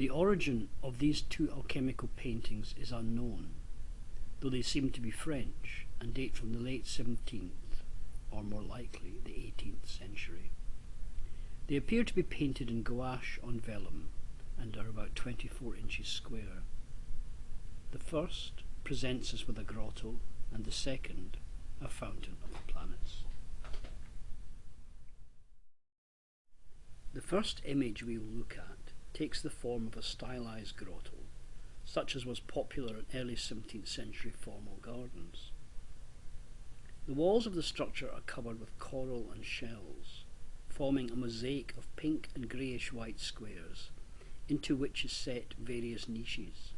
The origin of these two alchemical paintings is unknown, though they seem to be French and date from the late 17th, or more likely the 18th century. They appear to be painted in gouache on vellum and are about 24 inches square. The first presents us with a grotto and the second a fountain of the planets. The first image we will look at takes the form of a stylized grotto, such as was popular in early 17th century formal gardens. The walls of the structure are covered with coral and shells, forming a mosaic of pink and greyish-white squares, into which is set various niches.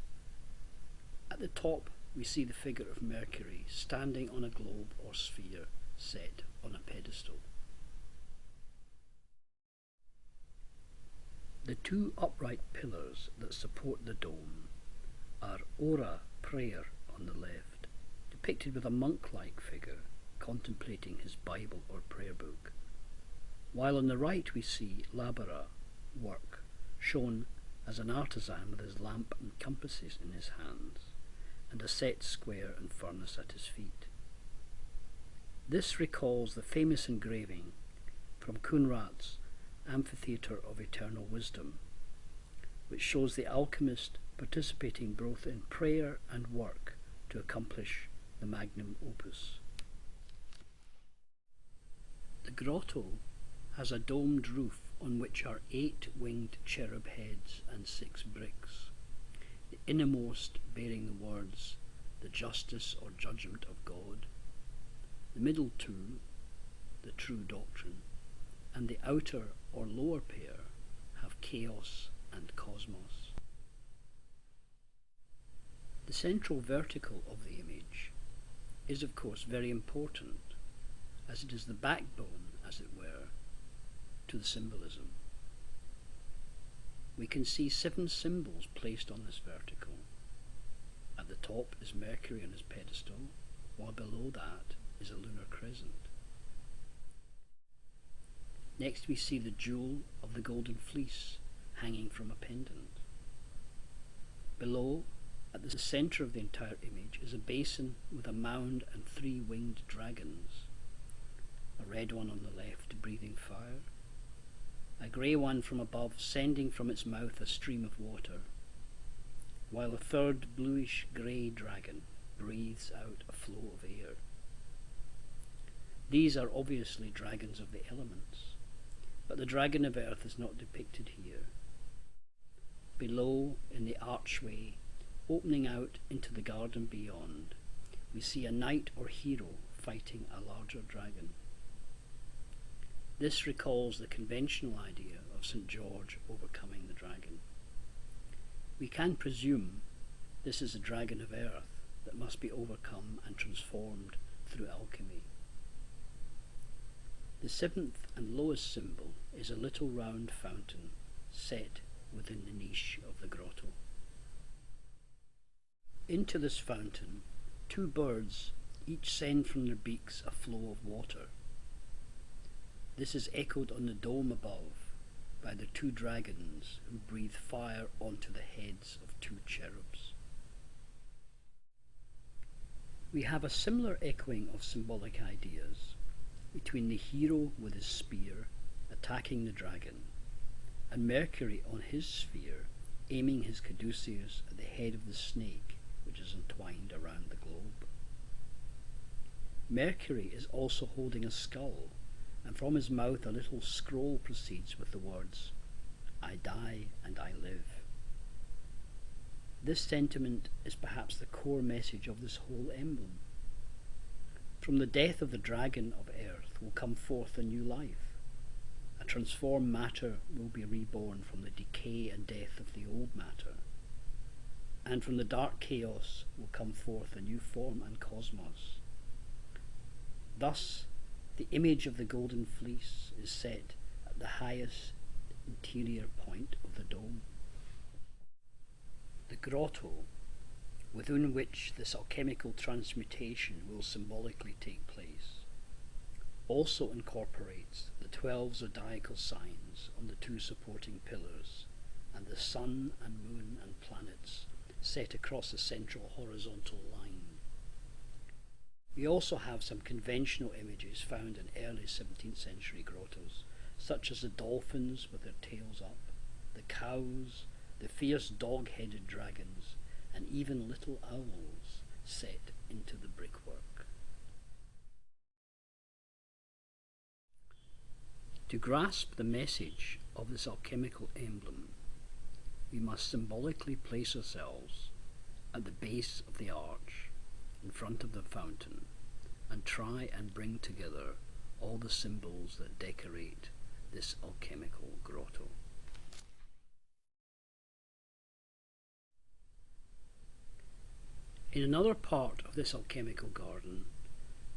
At the top we see the figure of Mercury standing on a globe or sphere set on a pedestal. The two upright pillars that support the dome are Ora, prayer, on the left, depicted with a monk-like figure contemplating his Bible or prayer book, while on the right we see Labora, work, shown as an artisan with his lamp and compasses in his hands, and a set square and furnace at his feet. This recalls the famous engraving from Kunrat's Amphitheatre of Eternal Wisdom, which shows the alchemist participating both in prayer and work to accomplish the magnum opus. The grotto has a domed roof on which are 8 winged cherub heads and 6 bricks, the innermost bearing the words, the justice or judgment of God, the middle 2, the true doctrine, and the outer or lower pair have chaos and cosmos. The central vertical of the image is of course very important, as it is the backbone, as it were, to the symbolism. We can see 7 symbols placed on this vertical. At the top is Mercury on his pedestal, while below that is a lunar crescent. Next we see the jewel of the golden fleece hanging from a pendant. Below, at the centre of the entire image, is a basin with a mound and 3 winged dragons, a red one on the left breathing fire, a grey one from above sending from its mouth a stream of water, while a third bluish grey dragon breathes out a flow of air. These are obviously dragons of the elements, but the dragon of earth is not depicted here. Below, in the archway opening out into the garden beyond, we see a knight or hero fighting a larger dragon. This recalls the conventional idea of St. George overcoming the dragon. We can presume this is a dragon of earth that must be overcome and transformed through alchemy. The 7th and lowest symbol is a little round fountain set within the niche of the grotto. Into this fountain, 2 birds each send from their beaks a flow of water. This is echoed on the dome above by the 2 dragons who breathe fire onto the heads of 2 cherubs. We have a similar echoing of symbolic ideas between the hero with his spear attacking the dragon and Mercury on his sphere aiming his caduceus at the head of the snake which is entwined around the globe. Mercury is also holding a skull, and from his mouth a little scroll proceeds with the words, "I die and I live." This sentiment is perhaps the core message of this whole emblem. From the death of the dragon of earth will come forth a new life. A transformed matter will be reborn from the decay and death of the old matter. And from the dark chaos will come forth a new form and cosmos. Thus, the image of the golden fleece is set at the highest interior point of the dome. The grotto, within which this alchemical transmutation will symbolically take place, also incorporates the 12 zodiacal signs on the 2 supporting pillars and the sun and moon and planets set across a central horizontal line. We also have some conventional images found in early 17th century grottos, such as the dolphins with their tails up, the cows, the fierce dog-headed dragons, and even little owls set into the brickwork. To grasp the message of this alchemical emblem, we must symbolically place ourselves at the base of the arch, in front of the fountain, and try and bring together all the symbols that decorate this alchemical grotto. In another part of this alchemical garden,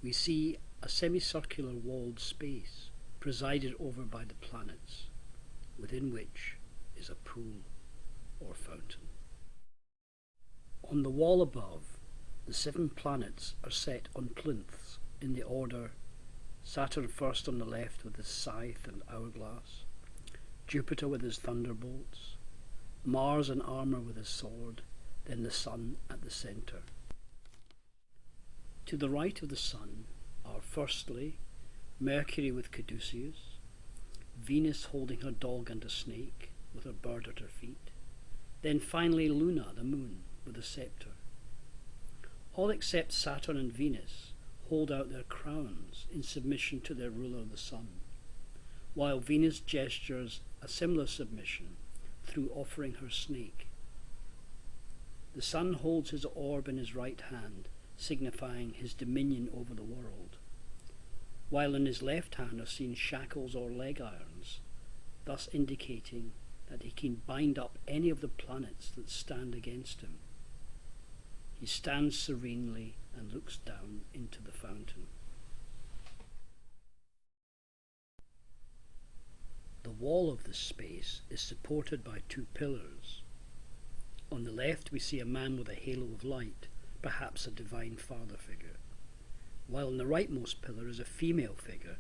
we see a semicircular walled space presided over by the planets, within which is a pool or fountain. On the wall above, the 7 planets are set on plinths in the order Saturn first on the left with his scythe and hourglass, Jupiter with his thunderbolts, Mars in armour with his sword, then the Sun at the centre. To the right of the Sun are firstly Mercury with caduceus, Venus holding her dog and a snake with her bird at her feet, then finally Luna, the moon, with a sceptre. All except Saturn and Venus hold out their crowns in submission to their ruler the Sun, while Venus gestures a similar submission through offering her snake. The Sun holds his orb in his right hand, signifying his dominion over the world, while in his left hand are seen shackles or leg irons, thus indicating that he can bind up any of the planets that stand against him. He stands serenely and looks down into the fountain. The wall of this space is supported by 2 pillars. On the left we see a man with a halo of light, perhaps a divine father figure, while on the rightmost pillar is a female figure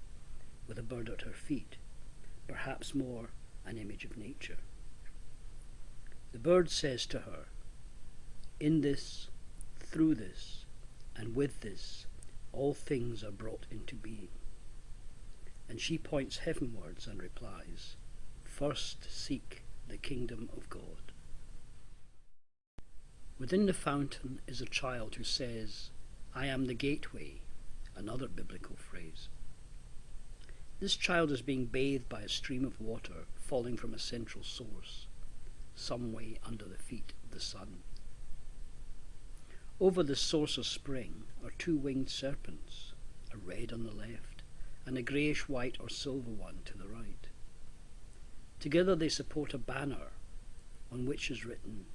with a bird at her feet, perhaps more an image of nature. The bird says to her, "In this, through this, and with this, all things are brought into being." And she points heavenwards and replies, "First seek the kingdom of God." Within the fountain is a child who says, "I am the gateway," another biblical phrase. This child is being bathed by a stream of water falling from a central source, some way under the feet of the Sun. Over the source of spring are 2 winged serpents, a red on the left and a greyish-white or silver one to the right. Together they support a banner on which is written,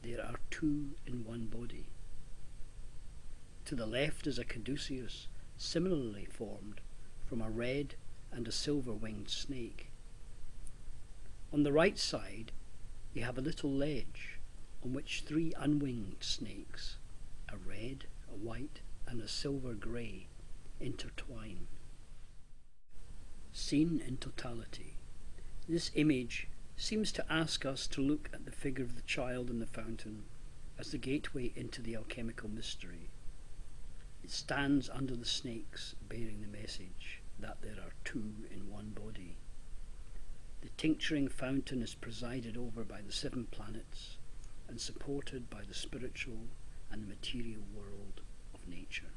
"There are 2 in one body." To the left is a caduceus similarly formed from a red and a silver-winged snake. On the right side we have a little ledge on which 3 unwinged snakes, a red, a white and a silver-grey, intertwine. Seen in totality, this image seems to ask us to look at the figure of the child in the fountain as the gateway into the alchemical mystery. It stands under the snakes, bearing the message that there are 2 in one body. The tincturing fountain is presided over by the 7 planets and supported by the spiritual and material world of nature.